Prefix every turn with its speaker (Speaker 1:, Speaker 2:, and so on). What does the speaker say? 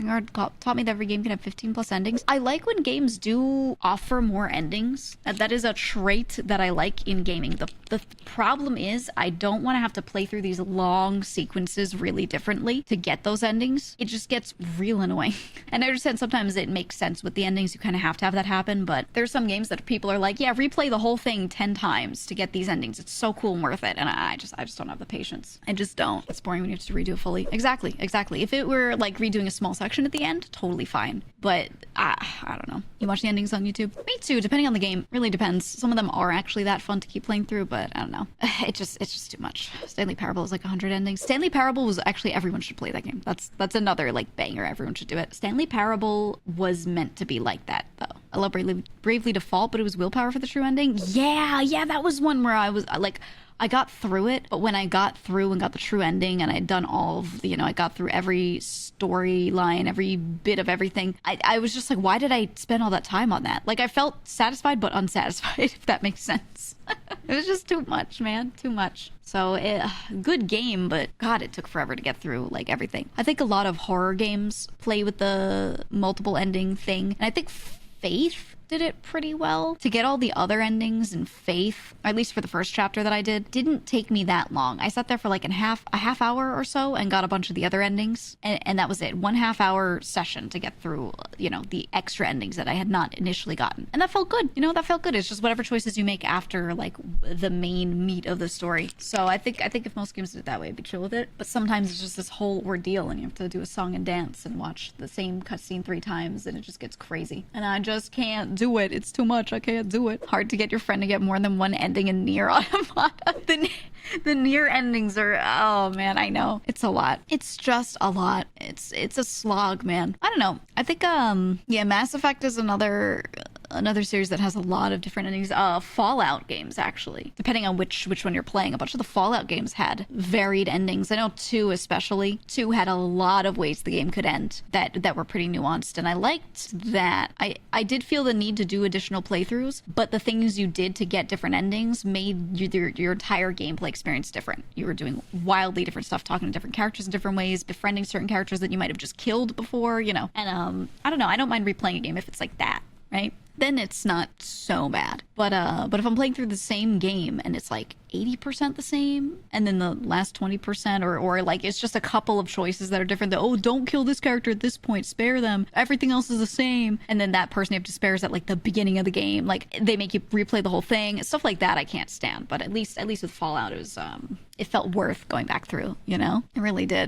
Speaker 1: Drakengard taught me that every game can have 15 plus endings. I like when games do offer more endings. That is a trait that I like in gaming. The problem is I don't want to have to play through these long sequences really differently to get those endings. It just gets real annoying. And I understand sometimes it makes sense with the endings. You kind of have to have that happen, but there's some games that people are like, yeah, replay the whole thing 10 times to get these endings. It's so cool and worth it. And I just don't have the patience. I just don't. It's boring when you have to redo it fully. Exactly. If it were like redoing a small section at the end, totally fine. But I don't know. You watch the endings on YouTube? Me too, depending on the game. Really depends. Some of them are actually that fun to keep playing through, but I don't know. It's just too much. Stanley Parable is like 100 endings. Stanley Parable was actually, everyone should play that game. That's another like banger. Everyone should do it. Stanley Parable was meant to be like that though. I love Bravely Default, but it was Willpower for the true ending. Yeah, that was one where I was like, I got through it, but when I got through and got the true ending and I'd done all of the, I got through every storyline, every bit of everything, I was just like, why did I spend all that time on that? Like, I felt satisfied but unsatisfied, if that makes sense. It was just too much, man. Too much. So, good game, but God, it took forever to get through, like, everything. I think a lot of horror games play with the multiple ending thing, and I think Faith did it pretty well. To get all the other endings in Faith, or at least for the first chapter that I didn't take me that long. I sat there for like a half hour or so and got a bunch of the other endings, and that was it. 1.5 hour session to get through, the extra endings that I had not initially gotten. And that felt good. That felt good. It's just whatever choices you make after like the main meat of the story. So I think if most games did it that way, I'd be chill with it. But sometimes it's just this whole ordeal and you have to do a song and dance and watch the same cutscene 3 times and it just gets crazy. And I just can't do it. It's too much. I can't do it. Hard to get your friend to get more than one ending in Nier Automata. The Nier endings are, oh man, I know. It's a lot. It's just a lot. It's a slog, man. I don't know. I think, Mass Effect is another series that has a lot of different endings. Fallout games, actually, depending on which one you're playing. A bunch of the Fallout games had varied endings. I know 2 especially. 2 had a lot of ways the game could end that were pretty nuanced, and I liked that. I did feel the need to do additional playthroughs, but the things you did to get different endings made your entire gameplay experience different. You were doing wildly different stuff, talking to different characters in different ways, befriending certain characters that you might have just killed before, and I don't know. I don't mind replaying a game if it's like that, right? Then it's not so bad. But if I'm playing through the same game and it's like 80% the same, and then the last 20% or like it's just a couple of choices that are different, that, don't kill this character at this point, spare them, everything else is the same, and then that person you have to spare is at like the beginning of the game, like they make you replay the whole thing, stuff like that I can't stand. But at least with Fallout, it was it felt worth going back through, it really did.